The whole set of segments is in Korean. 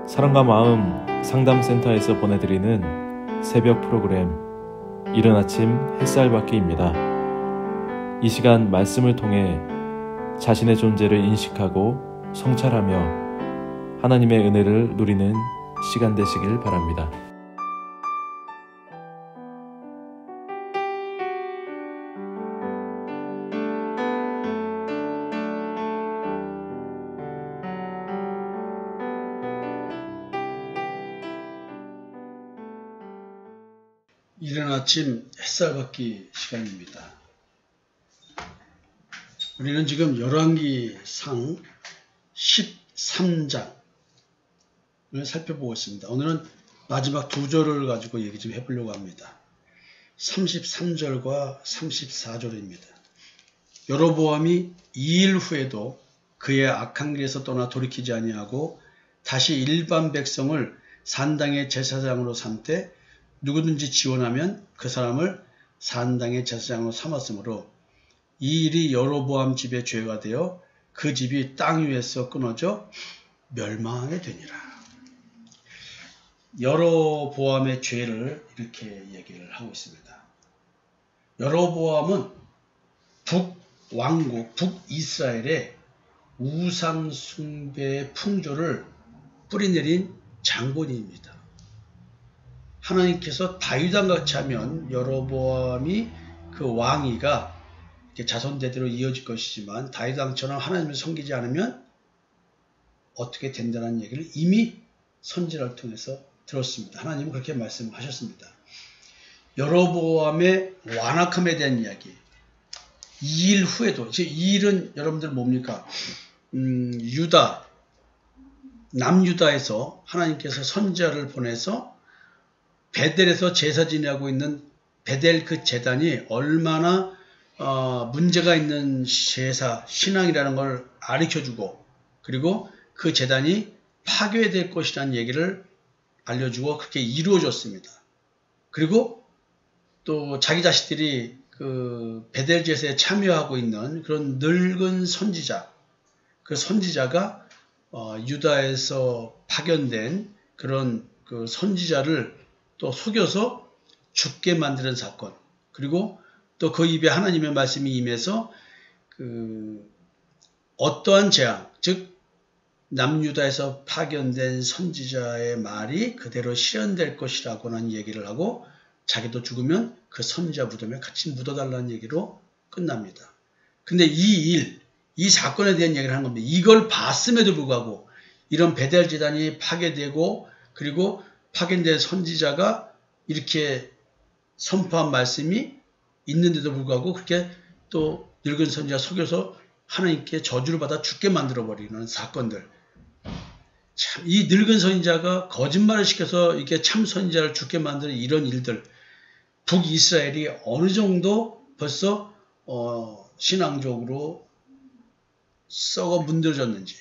사랑과 마음 상담센터에서 보내드리는 새벽 프로그램 이른 아침 햇살받기입니다. 이 시간 말씀을 통해 자신의 존재를 인식하고 성찰하며 하나님의 은혜를 누리는 시간 되시길 바랍니다. 이른 아침 햇살받기 시간입니다. 우리는 지금 열왕기상 13장을 살펴보고 있습니다. 오늘은 마지막 두 절을 가지고 얘기 좀 해보려고 합니다. 33절과 34절입니다. 여로보암이 2일 후에도 그의 악한 길에서 떠나 돌이키지 아니하고 다시 일반 백성을 산당의 제사장으로 삼되 누구든지 지원하면 그 사람을 산당의 제사장으로 삼았으므로 이 일이 여로보암 집의 죄가 되어 그 집이 땅 위에서 끊어져 멸망하게 되니라. 여로보암의 죄를 이렇게 얘기를 하고 있습니다. 여로보암은 북왕국 북이스라엘의 우상 숭배의 풍조를 뿌리내린 장본인입니다. 하나님께서 다윗왕 같이 하면 여로보암이 그 왕위가 자손대대로 이어질 것이지만 다윗왕처럼 하나님을 섬기지 않으면 어떻게 된다는 얘기를 이미 선지자를 통해서 들었습니다. 하나님은 그렇게 말씀하셨습니다. 여로보암의 완악함에 대한 이야기. 2일 후에도, 이 일은 여러분들 뭡니까? 유다, 남유다에서 하나님께서 선지자를 보내서 베델에서 제사 지내고 있는 베델 그 제단이 얼마나 문제가 있는 제사, 신앙이라는 걸 가르쳐주고 그리고 그 제단이 파괴될 것이라는 얘기를 알려주고 그렇게 이루어졌습니다. 그리고 또 자기 자식들이 그 베델 제사에 참여하고 있는 그런 늙은 선지자, 그 선지자가 유다에서 파견된 그런 그 선지자를 또 속여서 죽게 만드는 사건, 그리고 또 그 입에 하나님의 말씀이 임해서 그 어떠한 재앙, 즉 남유다에서 파견된 선지자의 말이 그대로 실현될 것이라고는 얘기를 하고 자기도 죽으면 그 선지자 무덤에 같이 묻어달라는 얘기로 끝납니다. 근데 이 사건에 대한 얘기를 하는 겁니다. 이걸 봤음에도 불구하고 이런 베델 제단이 파괴되고 그리고 파견된 선지자가 이렇게 선포한 말씀이 있는데도 불구하고 그렇게 또 늙은 선지자 속여서 하나님께 저주를 받아 죽게 만들어버리는 사건들. 참, 이 늙은 선지자가 거짓말을 시켜서 이게 참 선지자를 죽게 만드는 이런 일들. 북이스라엘이 어느 정도 벌써 신앙적으로 썩어 문드러졌는지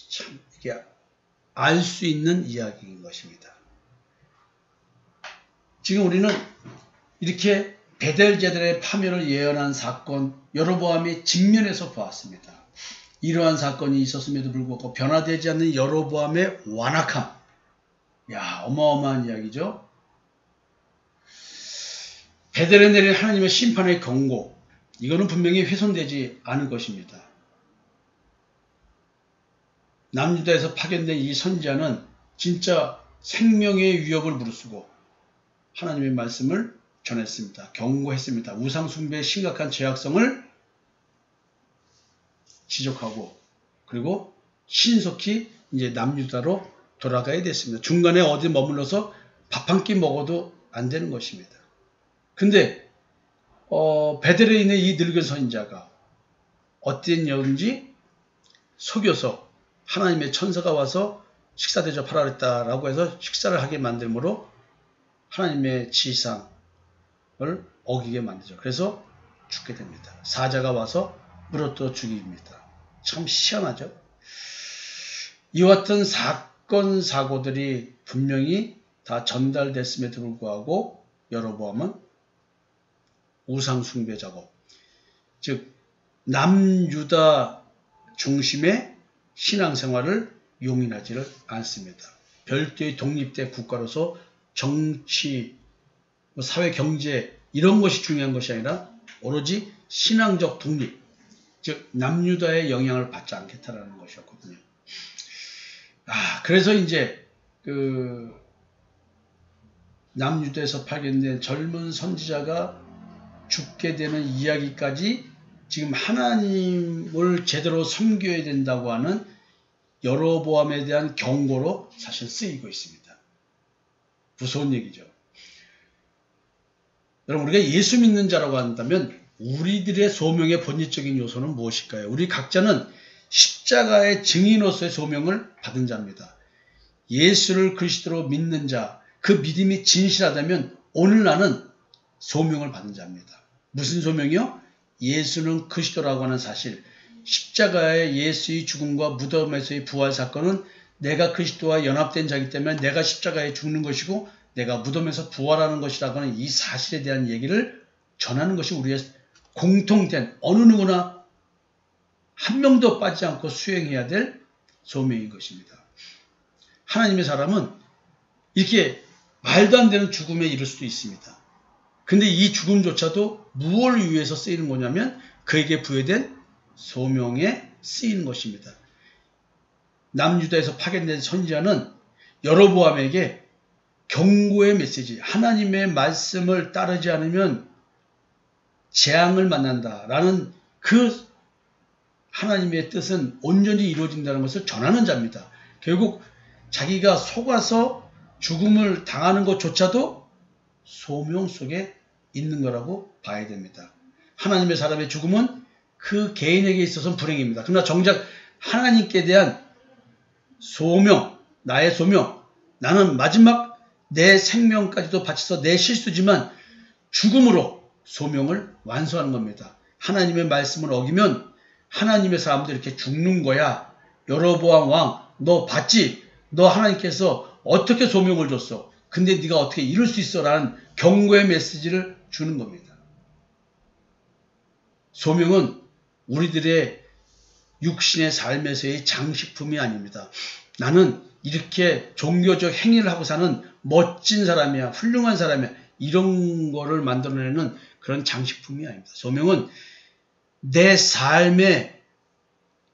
참 이게 알 수 있는 이야기인 것입니다. 지금 우리는 이렇게 베델 제단의 파멸을 예언한 사건 여로보암이 직면해서 보았습니다. 이러한 사건이 있었음에도 불구하고 변화되지 않는 여로보암의 완악함. 야, 어마어마한 이야기죠. 베델에 내린 하나님의 심판의 경고. 이거는 분명히 훼손되지 않을 것입니다. 남유다에서 파견된 이 선지자는 진짜 생명의 위협을 무릅쓰고 하나님의 말씀을 전했습니다. 경고했습니다. 우상숭배의 심각한 죄악성을 지적하고 그리고 신속히 이제 남유다로 돌아가야 됐습니다. 중간에 어디 머물러서 밥 한 끼 먹어도 안 되는 것입니다. 근데 베델에 있는 이 늙은 선지자가 어땠는지 속여서 하나님의 천사가 와서 식사 대접하라 그랬다라고 해서 식사를 하게 만들므로 하나님의 지상을 어기게 만들죠. 그래서 죽게 됩니다. 사자가 와서 물어뜯어 죽입니다. 참 희한하죠. 이와 같은 사건 사고들이 분명히 다 전달됐음에도 불구하고 여로보암은 우상 숭배 작업, 즉 남유다 중심의 신앙생활을 용인하지를 않습니다. 별도의 독립된 국가로서 정치, 사회, 경제 이런 것이 중요한 것이 아니라 오로지 신앙적 독립, 즉 남유다의 영향을 받지 않겠다라는 것이었거든요. 그래서 이제 남유다에서 파견된 젊은 선지자가 죽게 되는 이야기까지 지금 하나님을 제대로 섬겨야 된다고 하는 여로보암에 대한 경고로 사실 쓰이고 있습니다. 무서운 얘기죠. 여러분, 우리가 예수 믿는 자라고 한다면 우리들의 소명의 본질적인 요소는 무엇일까요? 우리 각자는 십자가의 증인으로서의 소명을 받은 자입니다. 예수를 그리스도로 믿는 자, 그 믿음이 진실하다면 오늘 나는 소명을 받은 자입니다. 무슨 소명이요? 예수는 그리스도라고 하는 사실, 십자가의 예수의 죽음과 무덤에서의 부활 사건은 내가 그리스도와 연합된 자이기 때문에 내가 십자가에 죽는 것이고 내가 무덤에서 부활하는 것이라고 하는 이 사실에 대한 얘기를 전하는 것이 우리의 공통된, 어느 누구나 한 명도 빠지지 않고 수행해야 될 소명인 것입니다. 하나님의 사람은 이렇게 말도 안 되는 죽음에 이를 수도 있습니다. 근데 이 죽음조차도 무엇을 위해서 쓰이는 거냐면 그에게 부여된 소명에 쓰이는 것입니다. 남유다에서 파견된 선지자는 여로보암에게 경고의 메시지, 하나님의 말씀을 따르지 않으면 재앙을 만난다라는 그 하나님의 뜻은 온전히 이루어진다는 것을 전하는 자입니다. 결국 자기가 속아서 죽음을 당하는 것조차도 소명 속에 있는 거라고 봐야 됩니다. 하나님의 사람의 죽음은 그 개인에게 있어서는 불행입니다. 그러나 정작 하나님께 대한 소명, 나의 소명, 나는 마지막 내 생명까지도 바쳐서 내 실수지만 죽음으로 소명을 완수하는 겁니다. 하나님의 말씀을 어기면 하나님의 사람들 이렇게 죽는 거야. 여로보암 왕, 너 봤지? 너 하나님께서 어떻게 소명을 줬어? 근데 네가 어떻게 이룰 수 있어? 라는 경고의 메시지를 주는 겁니다. 소명은 우리들의 육신의 삶에서의 장식품이 아닙니다. 나는 이렇게 종교적 행위를 하고 사는 멋진 사람이야, 훌륭한 사람이야, 이런 거를 만들어내는 그런 장식품이 아닙니다. 소명은 내 삶에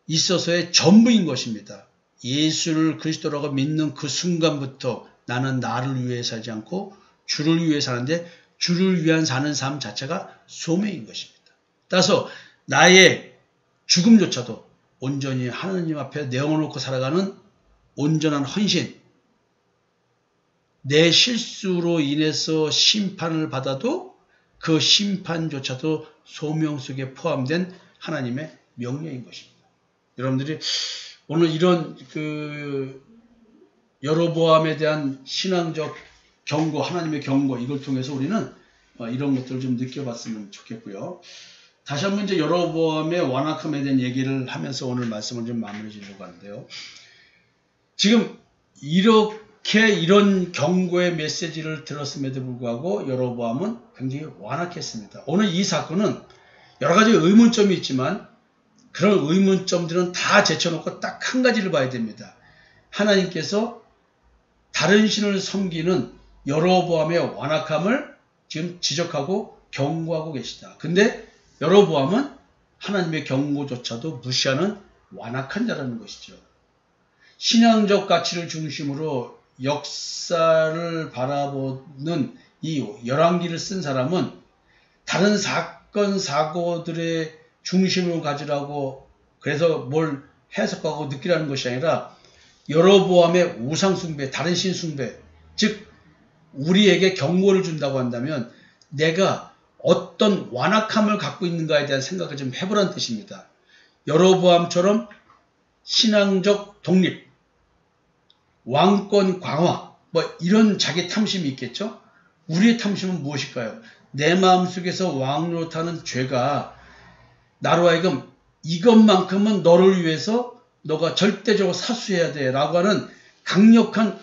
있어서의 전부인 것입니다. 예수를 그리스도라고 믿는 그 순간부터 나는 나를 위해 살지 않고 주를 위해 사는데 주를 위한 사는 삶 자체가 소명인 것입니다. 따라서 나의 죽음조차도 온전히 하나님 앞에 내어놓고 살아가는 온전한 헌신, 내 실수로 인해서 심판을 받아도 그 심판조차도 소명 속에 포함된 하나님의 명령인 것입니다. 여러분들이 오늘 이런 여로보암에 대한 신앙적 경고, 하나님의 경고, 이걸 통해서 우리는 이런 것들을 좀 느껴봤으면 좋겠고요. 다시 한번 이제 여로보암의 완악함에 대한 얘기를 하면서 오늘 말씀을 좀 마무리 지으려고 하는데요. 지금 이런 경고의 메시지를 들었음에도 불구하고 여로보암은 굉장히 완악했습니다. 오늘 이 사건은 여러 가지 의문점이 있지만 그런 의문점들은 다 제쳐놓고 딱 한 가지를 봐야 됩니다. 하나님께서 다른 신을 섬기는 여로보암의 완악함을 지금 지적하고 경고하고 계시다. 근데 여로보암은 하나님의 경고조차도 무시하는 완악한 자라는 것이죠. 신앙적 가치를 중심으로 역사를 바라보는 이 열왕기를 쓴 사람은 다른 사건 사고들의 중심을 가지라고 그래서 뭘 해석하고 느끼라는 것이 아니라 여로보암의 우상숭배, 다른 신숭배, 즉 우리에게 경고를 준다고 한다면 내가 어떤 완악함을 갖고 있는가에 대한 생각을 좀 해보라는 뜻입니다. 여로보암처럼 신앙적 독립, 왕권 강화, 이런 자기 탐심이 있겠죠? 우리의 탐심은 무엇일까요? 내 마음속에서 왕 노릇하는 죄가 나로 하여금 이것만큼은 너를 위해서 너가 절대적으로 사수해야 돼 라고 하는 강력한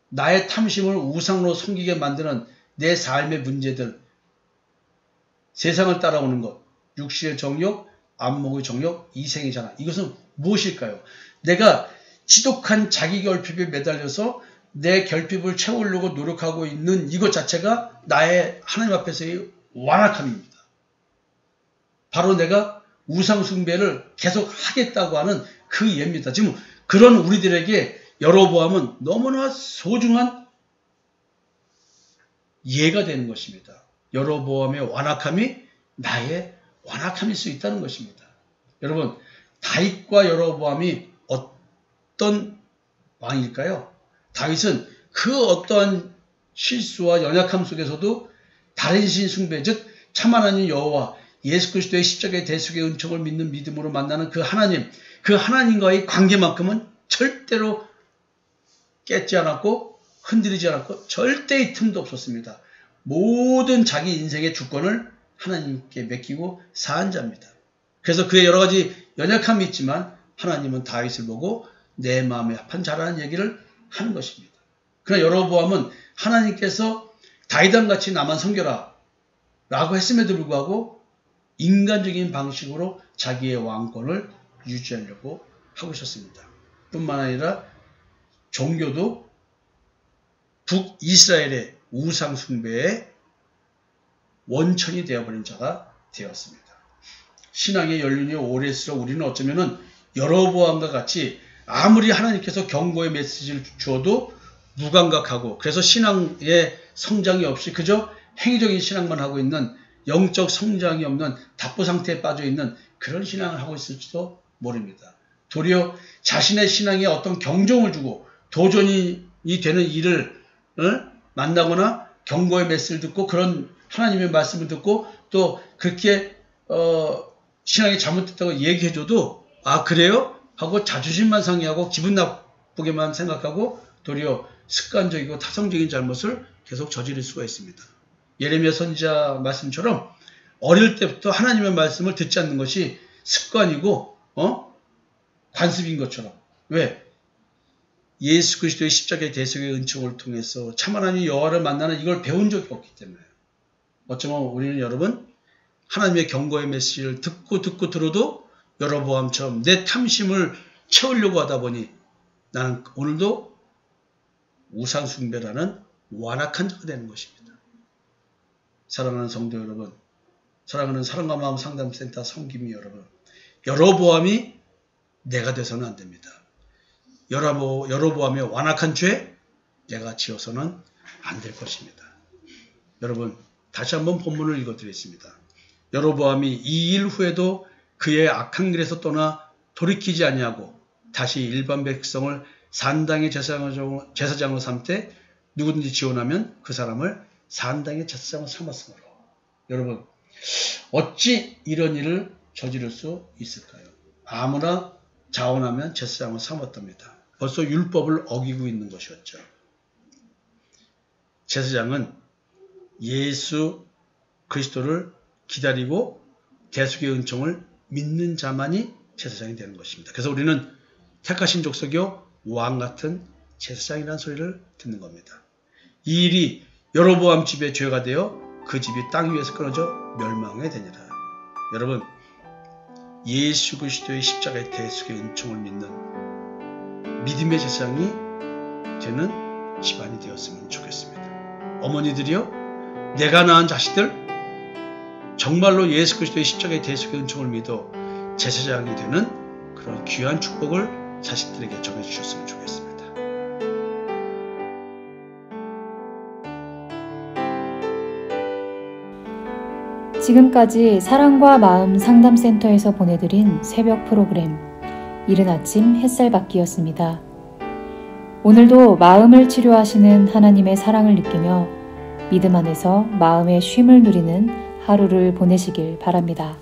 나의 탐심을 우상으로 섬기게 만드는 내 삶의 문제들, 세상을 따라오는 것, 육신의 정욕, 안목의 정욕, 이생의 자랑, 이것은 무엇일까요? 내가 지독한 자기 결핍에 매달려서 내 결핍을 채우려고 노력하고 있는 이것 자체가 나의 하나님 앞에서의 완악함입니다. 바로 내가 우상 숭배를 계속 하겠다고 하는 그 예입니다. 지금 그런 우리들에게 여로보암은 너무나 소중한 예가 되는 것입니다. 여로보암의 완악함이 나의 완악함일 수 있다는 것입니다. 여러분, 다윗과 여로보암이 어떤 왕일까요? 다윗은 그 어떠한 실수와 연약함 속에서도 다른 신 숭배, 즉 참 하나님 여호와 예수 그리스도의 십자가의 대속의 은총을 믿는 믿음으로 만나는 그 하나님, 그 하나님과의 관계만큼은 절대로 깼지 않았고 흔들리지 않았고 절대의 틈도 없었습니다. 모든 자기 인생의 주권을 하나님께 맡기고 산 자입니다. 그래서 그의 여러 가지 연약함이 있지만 하나님은 다윗을 보고 내 마음에 합한 자라는 얘기를 하는 것입니다. 그러나 여로보암은 하나님께서 다윗왕같이 나만 섬겨라 라고 했음에도 불구하고 인간적인 방식으로 자기의 왕권을 유지하려고 하고 있었습니다. 뿐만 아니라 종교도 북이스라엘의 우상 숭배의 원천이 되어버린 자가 되었습니다. 신앙의 연륜이 오래일수록 우리는 어쩌면은 여로보암과 같이 아무리 하나님께서 경고의 메시지를 주어도 무감각하고 그래서 신앙의 성장이 없이 그저 행위적인 신앙만 하고 있는 영적 성장이 없는 답보 상태에 빠져 있는 그런 신앙을 하고 있을지도 모릅니다. 도리어 자신의 신앙에 어떤 경종을 주고 도전이 되는 일을 만나거나 경고의 메시지를 듣고 그런 하나님의 말씀을 듣고 또 그렇게 신앙이 잘못됐다고 얘기해줘도 아 그래요? 하고 자존심만 상해하고 기분 나쁘게만 생각하고 도리어 습관적이고 타성적인 잘못을 계속 저지를 수가 있습니다. 예레미야 선지자 말씀처럼 어릴 때부터 하나님의 말씀을 듣지 않는 것이 습관이고 관습인 것처럼 왜? 예수 그리스도의 십자가의 대속의 은총을 통해서 참 하나님 여호와를 만나는 이걸 배운 적이 없기 때문에 어쩌면 우리는 여러분 하나님의 경고의 메시지를 듣고 들어도 여로보암처럼 내 탐심을 채우려고 하다 보니 나는 오늘도 우상 숭배라는 완악한 자가 되는 것입니다. 사랑하는 성도 여러분, 사랑하는 사랑과 마음 상담센터 성김이 여러분, 여로보암이 내가 돼서는 안 됩니다. 여로보암의 완악한 죄 내가 지어서는 안 될 것입니다. 여러분 다시 한번 본문을 읽어드리겠습니다. 여로보암이 이 일 후에도 그의 악한 길에서 떠나 돌이키지 아니하고 다시 일반 백성을 산당의 제사장으로 삼되 누구든지 지원하면 그 사람을 산당의 제사장으로 삼았으므로. 여러분 어찌 이런 일을 저지를 수 있을까요? 아무나 자원하면 제사장을 삼았답니다. 벌써 율법을 어기고 있는 것이었죠. 제사장은 예수 그리스도를 기다리고 대속의 은총을 믿는 자만이 제사장이 되는 것입니다. 그래서 우리는 택하신 족속이요 왕같은 제사장이라는 소리를 듣는 겁니다. 이 일이 여로보암 집의 죄가 되어 그 집이 땅 위에서 끊어져 멸망하게 되니라. 여러분 예수 그리스도의 십자가의 대속의 은총을 믿는 믿음의 제사장이 되는 집안이 되었으면 좋겠습니다. 어머니들이요 내가 낳은 자식들 정말로 예수 그리스도의 십자가의 대속의 은총을 믿어 제사장이 되는 그런 귀한 축복을 자식들에게 전해주셨으면 좋겠습니다. 지금까지 사랑과 마음 상담센터에서 보내드린 새벽 프로그램 이른 아침 햇살받기였습니다. 오늘도 마음을 치료하시는 하나님의 사랑을 느끼며 믿음 안에서 마음의 쉼을 누리는 하루를 보내시길 바랍니다.